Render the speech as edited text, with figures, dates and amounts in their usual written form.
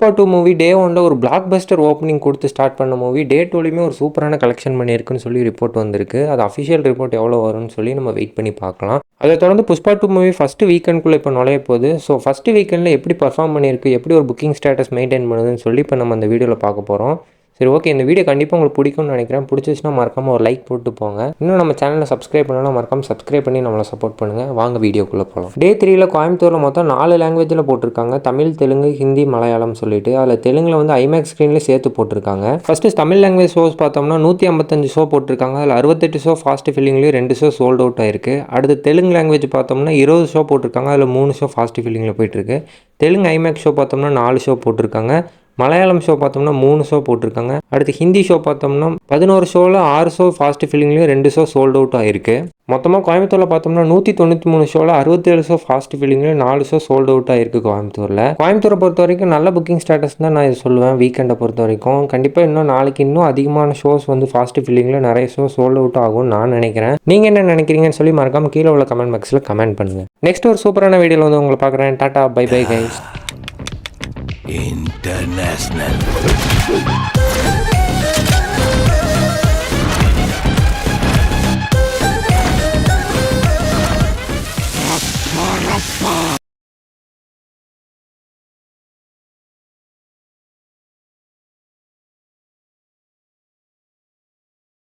Pushpa 2 movie டே 1ல ஒரு black Bastar opening கொடுத்து start பண்ண மூவி டே 2லையுமே ஒரு சூப்பரான கலெக்ஷன் பண்ணியிருக்குன்னு சொல்லி ரிப்போர்ட் வந்திருக்கு. அது அஃபிஷியல் ரிப்போர்ட் எவ்வளோ வரும்னு சொல்லி நம்ம வெயிட் பண்ணி பார்க்கலாம். அதை தொடர்ந்து புஷ்பா 2 மூவி ஃபஸ்ட்டு வீக்கெண்ட்குள்ளே இப்போ நுழைய போகுது. ஸோ ஃபஸ்ட்டு வீக்கெண்டில் எப்படி பர்ஃபார்ம் பண்ணியிருக்கு, எப்படி ஒரு புக்கிங் ஸ்டேட்டஸ் மெயின்டைன் பண்ணுதுன்னு சொல்லி இப்போ நம்ம அந்த வீடியோவில் பார்க்க போகிறோம். சரி, ஓகே. இந்த வீடியோ கண்டிப்பாக உங்களுக்கு பிடிக்கும்னு நினைக்கிறேன். பிடிச்சிச்சுன்னா மறக்காமல் ஒரு லைக் போட்டு போங்க. இன்னும் நம்ம சேனலை சப்ஸ்கிரைப் பண்ணலாம், மறக்காமல் சப்ஸ்கிரைப் பண்ணி நம்மளை சப்போர்ட் பண்ணுங்கள். வாங்க வீடியோக்குள்ளே போகலாம். டே 3ல கோயம்புத்தூரில் மொத்தம் 4 லாங்குவேஜில் போட்டிருக்காங்க. தமிழ், தெலுங்கு, ஹிந்தி, மலையாளம் சொல்லிட்டு. அதில் தெலுங்கில் வந்து ஐமேக்ஸ் ஸ்க்ரீன்லேயே சேர்த்து போட்டிருக்காங்க. ஃபஸ்ட்டு தமிழ் லாங்குவேஜ் ஷோஸ் பார்த்தோம்னா 155 ஷோ போட்டிருக்காங்க. அதில் 68 ஷோ ஃபாஸ்ட் ஃபில்லிங்லேயும் 2 ஷோ சோல்ட் அவுட் ஆயிருக்கு. அடுத்து தெலுங்கு லாங்குவேஜ் பார்த்தோம்னா 20 ஷோ போட்டிருக்காங்க. அதில் 3 ஷோ ஃபாஸ்ட் ஃபில்லிங்கில் போயிட்டுருக்கு. தெலுங்கு ஐமேக்ஸ் ஷோ பார்த்தோம்னா 4 ஷோ போட்டிருக்காங்க. மலையாளம் ஷோ பார்த்தோம்னா 3 ஷோ போட்டிருக்காங்க. அடுத்து ஹிந்தி ஷோ பார்த்தோம்னா 11 ஷோவில் 6 ஷோ ஃபாஸ்ட் ஃபில்லிங்லேயும் 2 ஷோ சோல்ட் அவுட் ஆயிருக்கு. மொத்தமாக கோயம்புத்தூரில் பார்த்தோம்னா 193 ஷோவில் 67 ஷோ ஃபாஸ்ட் ஃபில்லிங்லேயும் 4 ஷோ சோல்ட் அவுட் ஆயிருக்கு கோயம்புத்தூரில். கோயம்புத்தூரை பொறுத்த வரைக்கும் நல்ல புக்கிங் ஸ்டேட்டஸ் தான் நான் இது சொல்லுவேன். வீக்கெண்டை பொறுத்த வரைக்கும் கண்டிப்பாக இன்னும் நாளைக்கு இன்னும் அதிகமான ஷோஸ் வந்து ஃபாஸ்ட் ஃபில்லிங்கில் நிறைய ஷோ சோல்ட் அவுட் ஆகும்னு நான் நினைக்கிறேன். நீங்கள் என்ன நினைக்கிறீங்கன்னு சொல்லி மறக்காமல் கீழே உள்ள கமெண்ட் பாக்ஸில் கமெண்ட் பண்ணுங்கள். நெக்ஸ்ட் ஒரு சூப்பரான வீடியோவில் வந்து உங்களை பார்க்குறேன். Tata, bye bye guys. International.